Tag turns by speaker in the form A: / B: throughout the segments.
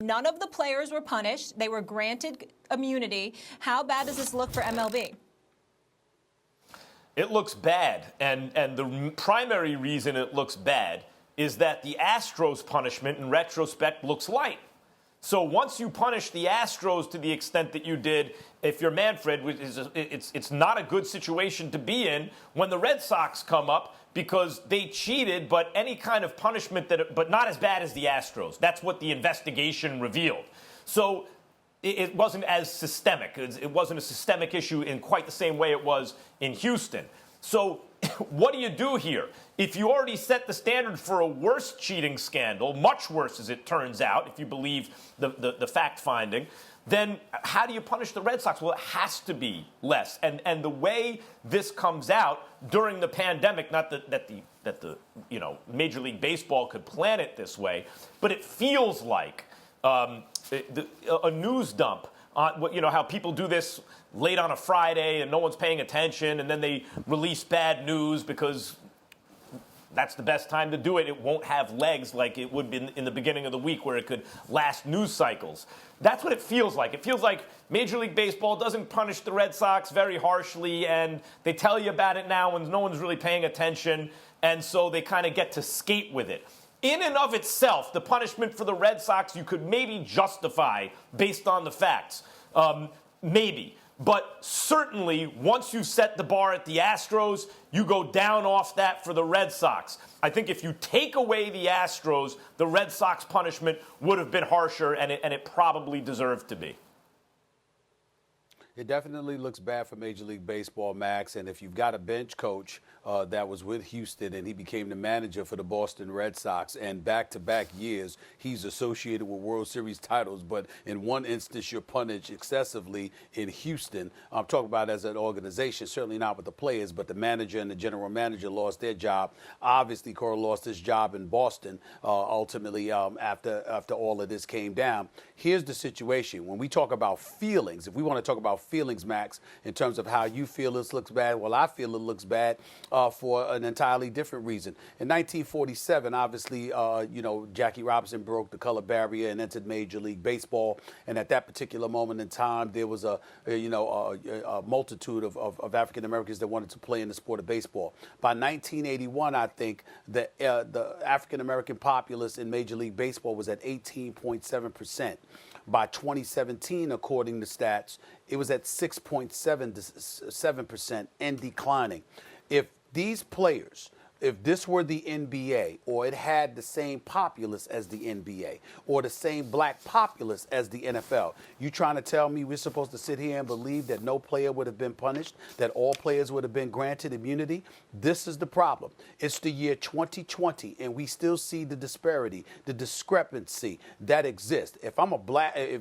A: None of the players were punished. They were granted immunity. How bad does this look for MLB?
B: It looks bad, and the primary reason it looks bad is that the Astros punishment in retrospect looks light. So once you punish the Astros to the extent that you did, if you're Manfred, it's not a good situation to be in when the Red Sox come up because they cheated, but any kind of punishment but not as bad as the Astros. That's what the investigation revealed. So it wasn't as systemic. It wasn't a systemic issue in quite the same way it was in Houston. So what do you do here? If you already set the standard for a worse cheating scandal, much worse as it turns out, if you believe the fact finding, then how do you punish the Red Sox? Well, it has to be less. And the way this comes out during the pandemic, not that the Major League Baseball could plan it this way, but it feels like a news dump. How people do this late on a Friday and no one's paying attention, and then they release bad news because that's the best time to do it. It won't have legs like it would be in the beginning of the week where it could last news cycles. That's what it feels like. It feels like Major League Baseball doesn't punish the Red Sox very harshly, and they tell you about it now when no one's really paying attention, and so they kind of get to skate with it. In and of itself, the punishment for the Red Sox you could maybe justify based on the facts. Maybe. But certainly, once you set the bar at the Astros, you go down off that for the Red Sox. I think if you take away the Astros, the Red Sox punishment would have been harsher, and it probably deserved to be.
C: It definitely looks bad for Major League Baseball, Max. And if you've got a bench coach that was with Houston and he became the manager for the Boston Red Sox, and back-to-back years he's associated with World Series titles, but in one instance you're punished excessively in Houston. I'm talking about as an organization, certainly not with the players, but the manager and the general manager lost their job. Obviously, Cora lost his job in Boston ultimately after all of this came down. Here's the situation. When we talk about feelings, if we want to talk about feelings, Max, in terms of how you feel this looks bad, well, I feel it looks bad for an entirely different reason. In 1947, obviously, Jackie Robinson broke the color barrier and entered Major League Baseball. And at that particular moment in time, there was a multitude of African Americans that wanted to play in the sport of baseball. By 1981, I think the African American populace in Major League Baseball was at 18.7%. By 2017, according to stats, it was at 6.7% and declining. If these players, if this were the NBA, or it had the same populace as the NBA, or the same black populace as the NFL, you trying to tell me we're supposed to sit here and believe that no player would have been punished, that all players would have been granted immunity? This is the problem. It's the year 2020, and we still see the disparity, the discrepancy that exists. If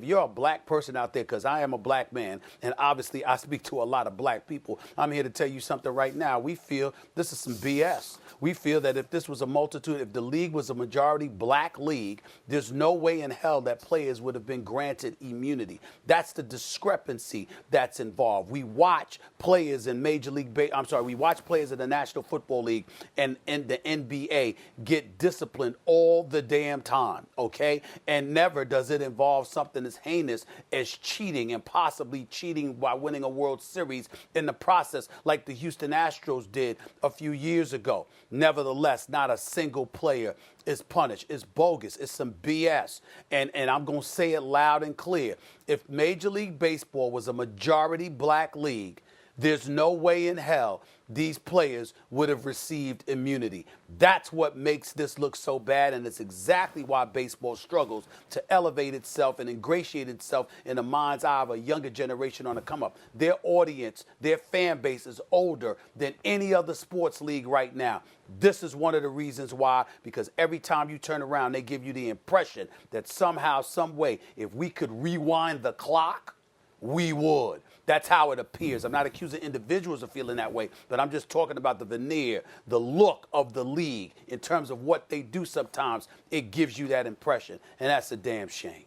C: you're a black person out there, because I am a black man, and obviously I speak to a lot of black people, I'm here to tell you something right now. We feel this is some BS. We feel that if this was a multitude, if the league was a majority black league, there's no way in hell that players would have been granted immunity. That's the discrepancy that's involved. We watch players in we watch players in the National Football League and in the NBA get disciplined all the damn time, okay? And never does it involve something as heinous as cheating, and possibly cheating by winning a World Series in the process, like the Houston Astros did a few years ago. Nevertheless, not a single player is punished. It's bogus. It's some BS. And I'm going to say it loud and clear. If Major League Baseball was a majority black league, there's no way in hell these players would have received immunity. That's what makes this look so bad, and it's exactly why baseball struggles to elevate itself and ingratiate itself in the mind's eye of a younger generation on the come up. Their audience, their fan base is older than any other sports league right now. This is one of the reasons why, because every time you turn around, they give you the impression that somehow, some way, if we could rewind the clock, we would. That's how it appears. I'm not accusing individuals of feeling that way, but I'm just talking about the veneer, the look of the league in terms of what they do sometimes. It gives you that impression, and that's a damn shame.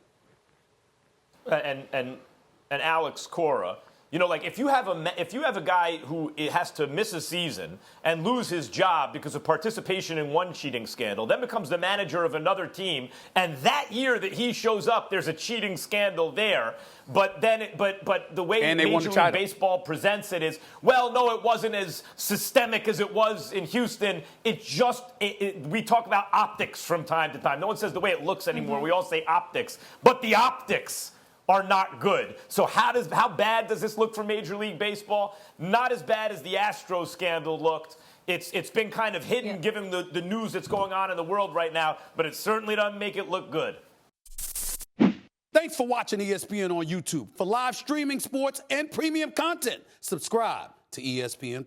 B: And Alex, Cora, You know, like if you have a guy who has to miss a season and lose his job because of participation in one cheating scandal, then becomes the manager of another team, and that year that he shows up, there's a cheating scandal there. But the way Major League Baseball presents it is, well, no, it wasn't as systemic as it was in Houston. It just we talk about optics from time to time. No one says the way it looks anymore. Mm-hmm. We all say optics, but the optics are not good. So how bad does this look for Major League Baseball? Not as bad as the Astros scandal looked. It's been kind of hidden given the news that's going on in the world right now, but it certainly doesn't make it look good.
C: Thanks for watching ESPN on YouTube. For live streaming, sports, and premium content, subscribe to ESPN+.